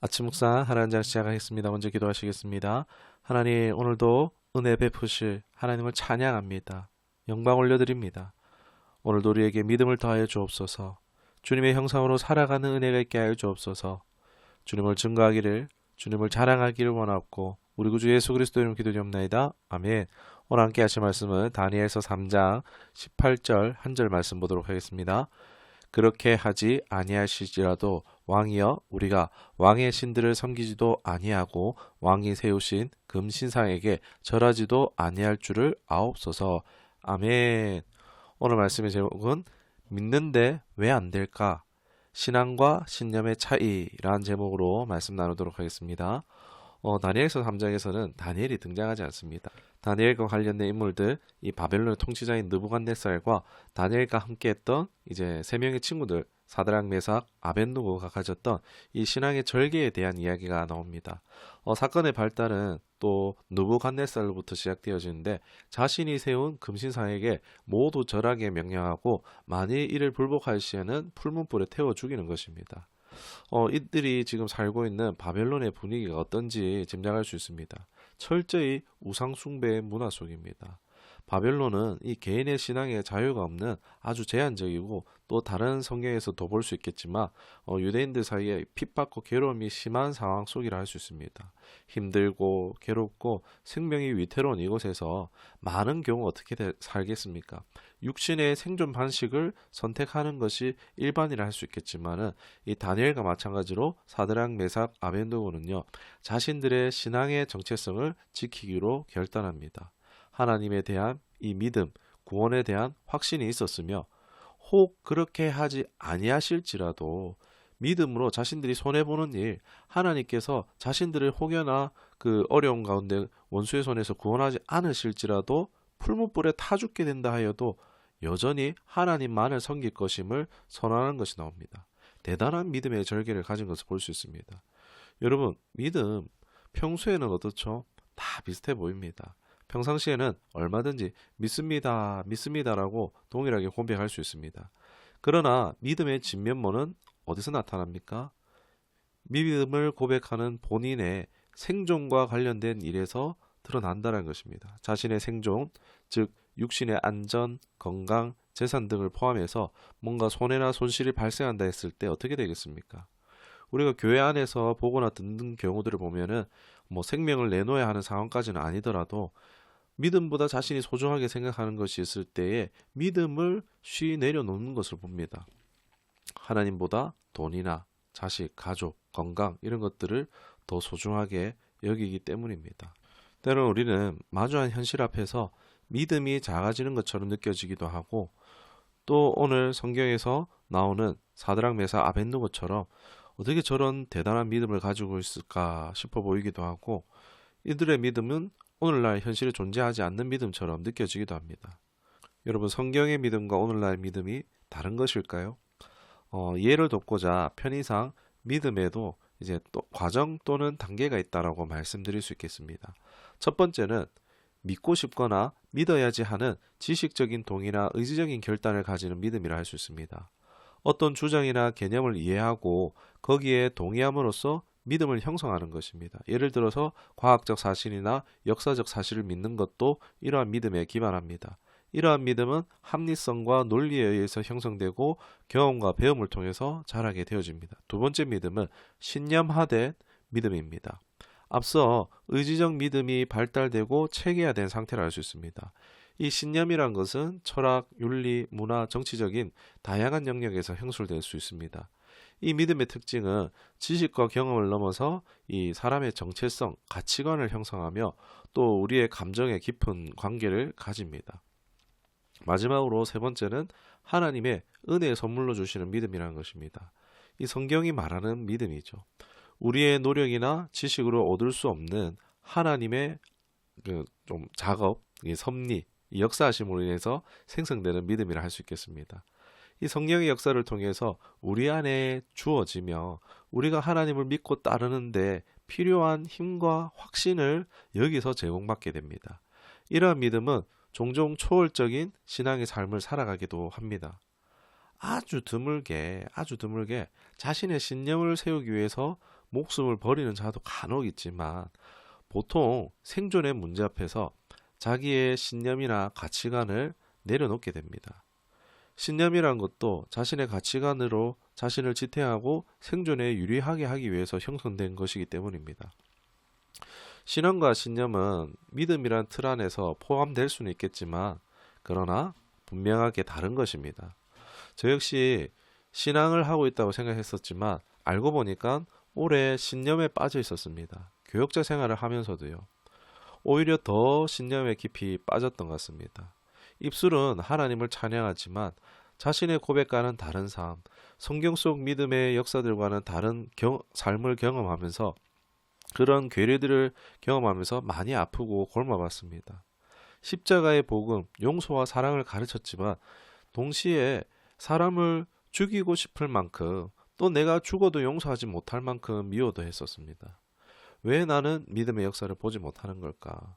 아침 묵상 하나님 장 시작하겠습니다. 먼저 기도하시겠습니다. 하나님, 오늘도 은혜 베푸실 하나님을 찬양합니다. 영광 올려드립니다. 오늘도 우리에게 믿음을 더하여 주옵소서. 주님의 형상으로 살아가는 은혜가 있게 하여 주옵소서. 주님을 증거하기를, 주님을 자랑하기를 원하옵고 우리 구주 예수 그리스도 이름 기도드리옵나이다. 아멘. 오늘 함께 하실 말씀은 다니엘서 3장 18절 한 절 말씀 보도록 하겠습니다. 그렇게 하지 아니하실지라도 왕이여, 우리가 왕의 신들을 섬기지도 아니하고 왕이 세우신 금신상에게 절하지도 아니할 줄을 아옵소서. 아멘. 오늘 말씀의 제목은 믿는데 왜 안 될까? 신앙과 신념의 차이라는 제목으로 말씀 나누도록 하겠습니다. 다니엘서 3장에서는 다니엘이 등장하지 않습니다. 다니엘과 관련된 인물들, 이 바벨론의 통치자인 느부갓네살과 다니엘과 함께했던 이제 세 명의 친구들, 사드락, 메삭, 아벤누고가 가졌던 이 신앙의 절개에 대한 이야기가 나옵니다. 사건의 발달은 또 느부갓네살로부터 시작되어지는데, 자신이 세운 금신상에게 모두 절하게 명령하고 만일 이를 불복할 시에는 풀문불에 태워 죽이는 것입니다. 이들이 지금 살고 있는 바벨론의 분위기가 어떤지 짐작할 수 있습니다. 철저히 우상숭배의 문화 속입니다. 바벨론은 이 개인의 신앙에 자유가 없는 아주 제한적이고, 또 다른 성경에서도 볼 수 있겠지만 유대인들 사이에 핍박과 괴로움이 심한 상황 속이라 할 수 있습니다. 힘들고 괴롭고 생명이 위태로운 이곳에서 많은 경우 어떻게 살겠습니까? 육신의 생존 방식을 선택하는 것이 일반이라 할 수 있겠지만은, 이 다니엘과 마찬가지로 사드락, 메삭, 아벤누고는요, 자신들의 신앙의 정체성을 지키기로 결단합니다. 하나님에 대한 이 믿음, 구원에 대한 확신이 있었으며, 혹 그렇게 하지 아니하실지라도 믿음으로 자신들이 손해보는 일, 하나님께서 자신들을 혹여나 그 어려운 가운데 원수의 손에서 구원하지 않으실지라도 풀무불에 타 죽게 된다 하여도 여전히 하나님만을 섬길 것임을 선언하는 것이 나옵니다. 대단한 믿음의 절개를 가진 것을 볼 수 있습니다. 여러분, 믿음 평소에는 어떻죠? 다 비슷해 보입니다. 평상시에는 얼마든지 믿습니다, 믿습니다라고 동일하게 고백할 수 있습니다. 그러나 믿음의 진면모는 어디서 나타납니까? 믿음을 고백하는 본인의 생존과 관련된 일에서 드러난다는 것입니다. 자신의 생존, 즉 육신의 안전, 건강, 재산 등을 포함해서 뭔가 손해나 손실이 발생한다 했을 때 어떻게 되겠습니까? 우리가 교회 안에서 보거나 듣는 경우들을 보면은 생명을 내놓아야 하는 상황까지는 아니더라도 믿음보다 자신이 소중하게 생각하는 것이 있을 때에 믿음을 쉬 내려놓는 것을 봅니다. 하나님보다 돈이나 자식, 가족, 건강 이런 것들을 더 소중하게 여기기 때문입니다. 때로는 우리는 마주한 현실 앞에서 믿음이 작아지는 것처럼 느껴지기도 하고, 또 오늘 성경에서 나오는 사드락, 메삭, 아벤누고처럼 어떻게 저런 대단한 믿음을 가지고 있을까 싶어 보이기도 하고, 이들의 믿음은 오늘날 현실에 존재하지 않는 믿음처럼 느껴지기도 합니다. 여러분, 성경의 믿음과 오늘날 믿음이 다른 것일까요? 예를 돕고자 편의상 믿음에도 이제 또 과정 또는 단계가 있다라고 말씀드릴 수 있겠습니다. 첫 번째는 믿고 싶거나 믿어야지 하는 지식적인 동의나 의지적인 결단을 가지는 믿음이라 할 수 있습니다. 어떤 주장이나 개념을 이해하고 거기에 동의함으로써 믿음을 형성하는 것입니다. 예를 들어서 과학적 사실이나 역사적 사실을 믿는 것도 이러한 믿음에 기반합니다. 이러한 믿음은 합리성과 논리에 의해서 형성되고 경험과 배움을 통해서 자라게 되어집니다. 두 번째 믿음은 신념화된 믿음입니다. 앞서 의지적 믿음이 발달되고 체계화된 상태를 알 수 있습니다. 이 신념이란 것은 철학, 윤리, 문화, 정치적인 다양한 영역에서 형성될 수 있습니다. 이 믿음의 특징은 지식과 경험을 넘어서 이 사람의 정체성, 가치관을 형성하며 또 우리의 감정에 깊은 관계를 가집니다. 마지막으로 세 번째는 하나님의 은혜의 선물로 주시는 믿음이라는 것입니다. 이 성경이 말하는 믿음이죠. 우리의 노력이나 지식으로 얻을 수 없는 하나님의 좀 작업, 이 섭리, 이 역사하심으로 인해서 생성되는 믿음이라 할 수 있겠습니다. 이 성령의 역사를 통해서 우리 안에 주어지며 우리가 하나님을 믿고 따르는데 필요한 힘과 확신을 여기서 제공받게 됩니다. 이러한 믿음은 종종 초월적인 신앙의 삶을 살아가기도 합니다. 아주 드물게 자신의 신념을 세우기 위해서 목숨을 버리는 자도 간혹 있지만 보통 생존의 문제 앞에서 자기의 신념이나 가치관을 내려놓게 됩니다. 신념이란 것도 자신의 가치관으로 자신을 지탱하고 생존에 유리하게 하기 위해서 형성된 것이기 때문입니다. 신앙과 신념은 믿음이란 틀 안에서 포함될 수는 있겠지만 그러나 분명하게 다른 것입니다. 저 역시 신앙을 하고 있다고 생각했었지만 알고 보니까 오래 신념에 빠져 있었습니다. 교역자 생활을 하면서도요. 오히려 더 신념에 깊이 빠졌던 것 같습니다. 입술은 하나님을 찬양하지만 자신의 고백과는 다른 삶, 성경 속 믿음의 역사들과는 다른 삶을 경험하면서 그런 괴뢰들을 경험하면서 많이 아프고 굶어봤습니다. 십자가의 복음, 용서와 사랑을 가르쳤지만 동시에 사람을 죽이고 싶을 만큼 또 내가 죽어도 용서하지 못할 만큼 미워도 했었습니다. 왜 나는 믿음의 역사를 보지 못하는 걸까?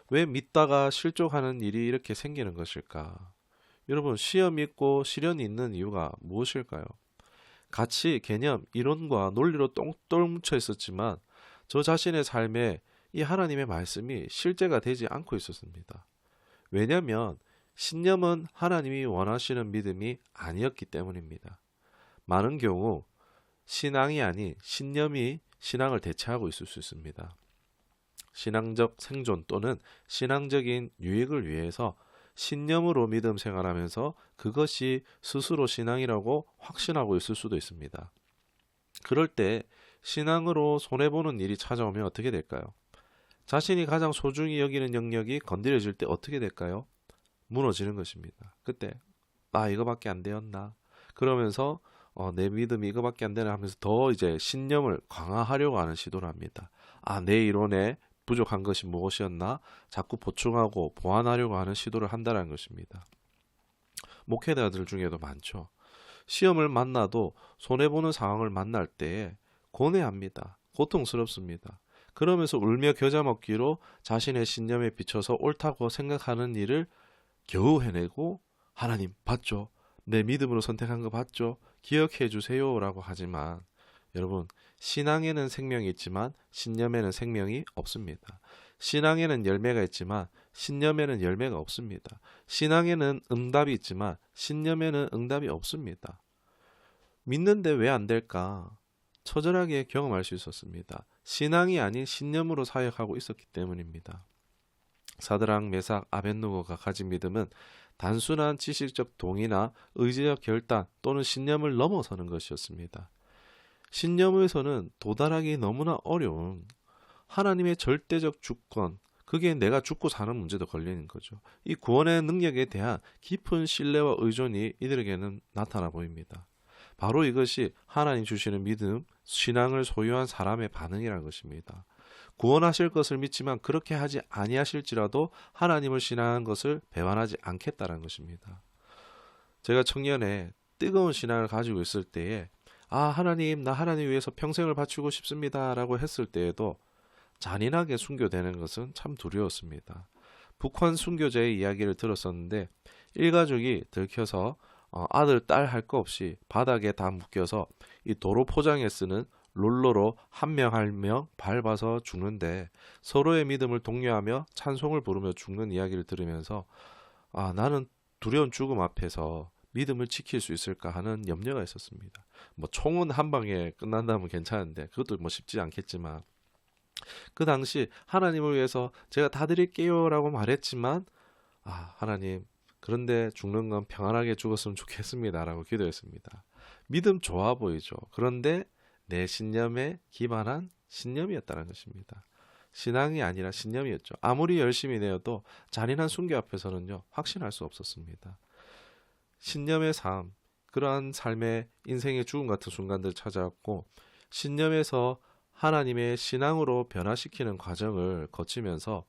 왜 믿다가 실족하는 일이 이렇게 생기는 것일까? 여러분, 시험이 있고 시련이 있는 이유가 무엇일까요? 가치, 개념, 이론과 논리로 똘똘 뭉쳐 있었지만 저 자신의 삶에 이 하나님의 말씀이 실제가 되지 않고 있었습니다. 왜냐하면 신념은 하나님이 원하시는 믿음이 아니었기 때문입니다. 많은 경우 신앙이 아닌 신념이 신앙을 대체하고 있을 수 있습니다. 신앙적 생존 또는 신앙적인 유익을 위해서 신념으로 믿음 생활하면서 그것이 스스로 신앙이라고 확신하고 있을 수도 있습니다. 그럴 때 신앙으로 손해보는 일이 찾아오면 어떻게 될까요? 자신이 가장 소중히 여기는 영역이 건드려질 때 어떻게 될까요? 무너지는 것입니다. 그때 나 이거밖에 안 되었나? 그러면서 내 믿음이 이거밖에 안 되나 하면서 더 이제 신념을 강화하려고 하는 시도를 합니다. 내 이론에 부족한 것이 무엇이었나? 자꾸 보충하고 보완하려고 하는 시도를 한다는 것입니다. 목회자들 중에도 많죠. 시험을 만나도 손해보는 상황을 만날 때에 고뇌합니다. 고통스럽습니다. 그러면서 울며 겨자 먹기로 자신의 신념에 비춰서 옳다고 생각하는 일을 겨우 해내고 하나님 봤죠? 내 믿음으로 선택한 거 봤죠? 기억해 주세요 라고 하지만 여러분, 신앙에는 생명이 있지만 신념에는 생명이 없습니다. 신앙에는 열매가 있지만 신념에는 열매가 없습니다. 신앙에는 응답이 있지만 신념에는 응답이 없습니다. 믿는데 왜 안 될까? 처절하게 경험할 수 있었습니다. 신앙이 아닌 신념으로 사역하고 있었기 때문입니다. 사드락, 메삭, 아벳느고가 가진 믿음은 단순한 지식적 동의나 의지적 결단 또는 신념을 넘어서는 것이었습니다. 신념에서는 도달하기 너무나 어려운 하나님의 절대적 주권, 그게 내가 죽고 사는 문제도 걸리는 거죠. 이 구원의 능력에 대한 깊은 신뢰와 의존이 이들에게는 나타나 보입니다. 바로 이것이 하나님 주시는 믿음, 신앙을 소유한 사람의 반응이라는 것입니다. 구원하실 것을 믿지만 그렇게 하지 아니하실지라도 하나님을 신앙한 것을 배반하지 않겠다는 것입니다. 제가 청년에 뜨거운 신앙을 가지고 있을 때에 하나님, 나 하나님 위해서 평생을 바치고 싶습니다 라고 했을 때에도 잔인하게 순교되는 것은 참 두려웠습니다. 북한 순교자의 이야기를 들었었는데 일가족이 들켜서 아들, 딸 할 거 없이 바닥에 다 묶여서 이 도로 포장에 쓰는 롤러로 한 명 한 명 밟아서 죽는데 서로의 믿음을 독려하며 찬송을 부르며 죽는 이야기를 들으면서 나는 두려운 죽음 앞에서 믿음을 지킬 수 있을까 하는 염려가 있었습니다. 총은 한 방에 끝난다면 괜찮은데 그것도 쉽지 않겠지만 그 당시 하나님을 위해서 제가 다 드릴게요 라고 말했지만 하나님, 그런데 죽는 건 평안하게 죽었으면 좋겠습니다 라고 기도했습니다. 믿음 좋아 보이죠. 그런데 내 신념에 기반한 신념이었다는 것입니다. 신앙이 아니라 신념이었죠. 아무리 열심히 내어도 잔인한 순교 앞에서는요, 확신할 수 없었습니다. 신념의 삶, 그러한 삶의 인생의 죽음 같은 순간들 찾아왔고 신념에서 하나님의 신앙으로 변화시키는 과정을 거치면서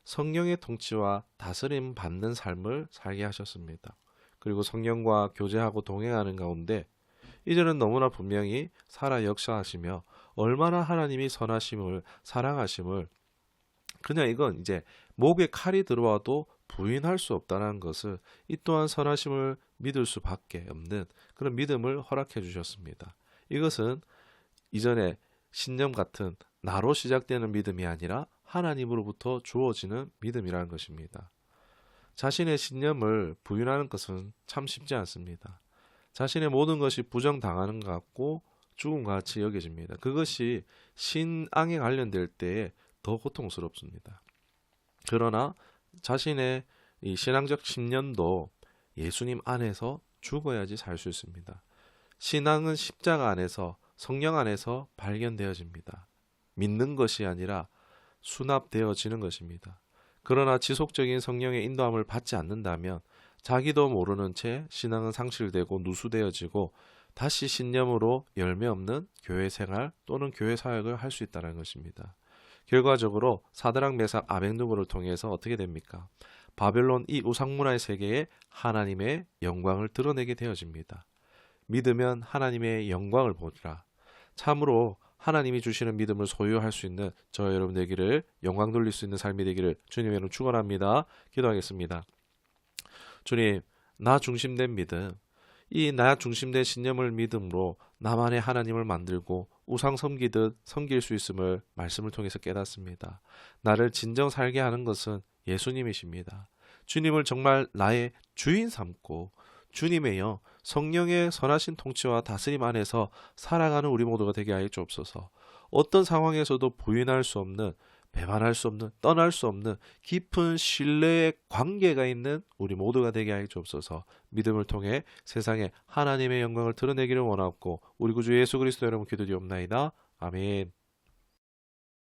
성령의 통치와 다스림 받는 삶을 살게 하셨습니다. 그리고 성령과 교제하고 동행하는 가운데 이제는 너무나 분명히 살아 역사하시며 얼마나 하나님이 선하심을 사랑하심을 그냥 이건 이제 목에 칼이 들어와도 부인할 수 없다는 것을 이 또한 선하심을 믿을 수밖에 없는 그런 믿음을 허락해 주셨습니다. 이것은 이전에 신념 같은 나로 시작되는 믿음이 아니라 하나님으로부터 주어지는 믿음이라는 것입니다. 자신의 신념을 부인하는 것은 참 쉽지 않습니다. 자신의 모든 것이 부정당하는 것 같고 죽음과 같이 여겨집니다. 그것이 신앙에 관련될 때에 더 고통스럽습니다. 그러나 자신의 이 신앙적 신념도 예수님 안에서 죽어야지 살 수 있습니다. 신앙은 십자가 안에서 성령 안에서 발견되어집니다. 믿는 것이 아니라 수납되어지는 것입니다. 그러나 지속적인 성령의 인도함을 받지 않는다면 자기도 모르는 채 신앙은 상실되고 누수되어지고 다시 신념으로 열매 없는 교회 생활 또는 교회 사역을 할 수 있다는 것입니다. 결과적으로 사드락 메삭 아벳느고를 통해서 어떻게 됩니까? 바벨론 이 우상문화의 세계에 하나님의 영광을 드러내게 되어집니다. 믿으면 하나님의 영광을 보리라. 참으로 하나님이 주시는 믿음을 소유할 수 있는 저와 여러분 되기를, 영광 돌릴 수 있는 삶이 되기를 주님의 이름으로 축원합니다. 기도하겠습니다. 주님, 나 중심된 믿음, 이 나 중심된 신념을 믿음으로 나만의 하나님을 만들고 우상 섬기듯 섬길 수 있음을 말씀을 통해서 깨닫습니다. 나를 진정 살게 하는 것은 예수님이십니다. 주님을 정말 나의 주인 삼고 주님의요 성령의 선하신 통치와 다스림 안에서 살아가는 우리 모두가 되게 하여 주옵소서. 어떤 상황에서도 부인할 수 없는, 배반할 수 없는, 떠날 수 없는 깊은 신뢰의 관계가 있는 우리 모두가 되게 하여 주옵소서. 믿음을 통해 세상에 하나님의 영광을 드러내기를 원하옵고 우리 구주 예수 그리스도 이름으로 기도드리옵나이다. 아멘.